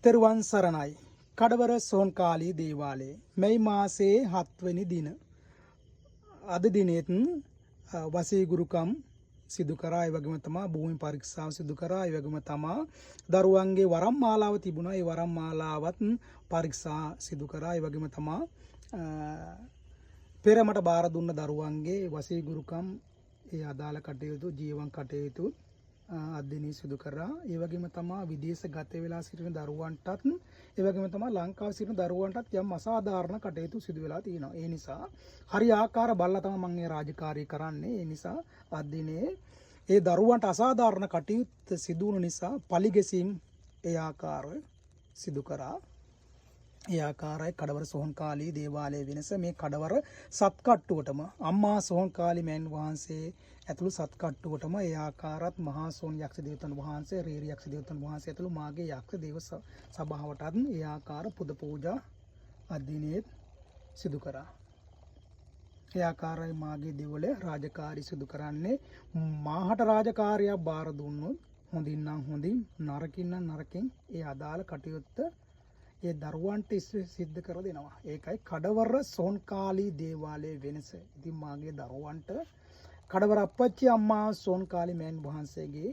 තෙරුවන් සරණයි. කඩවර සෝන්කාලී දේවාලයේ මේ මාසයේ 7 වෙනි දින අද දිනෙත් වසී ගුරුකම් සිදු කරා. ඒ වගේම තමයි භූමි පරීක්ෂාව සිදු කරා. ඒ වගේම තමයි දරුවන්ගේ වරම් මාලාව තිබුණා. ඒ වරම් මාලාවත් පරීක්ෂා සිදු කරා. ඒ වගේම තමයි පෙර මට බාර දුන්න දරුවන්ගේ වසී ගුරුකම් ඒ අදාළ කටයුතු ජීවම් කටයුතු අධ්‍යයනය සිදු කරා. ඒ වගේම තමයි විදේශ ගත වෙලා සිටින දරුවන්ටත් ඒ වගේම තමයි ලංකාවේ සිටින දරුවන්ටත් යම් අසාධාරණ කටයුතු සිදු වෙලා තියෙනවා. ඒ නිසා හරි ආකාර බලලා තමයි මම මේ රාජකාරී කරන්නේ. ඒ නිසා අධ්‍යයනයේ ඒ දරුවන්ට අසාධාරණ කටයුතු සිදු වුණු නිසා පලිගෙසීම් ඒ ආකාරව සිදු කරා. ඒ ආකාරයි කඩවර සෝන්කාලී දේවාලයේ වෙනස. මේ කඩවර සත්කට්ටුවටම අම්මා සෝන්කාලී මෑන් වහන්සේ ඇතුළු සත්කට්ටුවටම ඒ ආකාරත් මහා සෝන් යක්ෂ දේවතන් වහන්සේ රේරි යක්ෂ දේවතන් වහන්සේ ඇතුළු මාගේ යක්ෂ දේව සභාවටත් ඒ ආකාර පුද පූජා අධ්‍යයනයේ සිදු කරා. ඒ ආකාරයි මාගේ දෙවල රාජකාරී සිදු කරන්නේ. මාහට රාජකාරියක් බාර දුන්නොත් හොඳින් නම් හොඳින් නරකින් නම් නරකින් ඒ අදාළ කටයුත්ත ඒ දරුවන්ට සිද්ධ කර දෙනවා. ඒකයි කඩවර සෝන්කාලී දේවාලයේ වෙනස. ඉතින් මාගේ දරුවන්ට කඩවර අප්පච්චි අම්මා සෝන්කාලී මෑන් වහන්සේගේ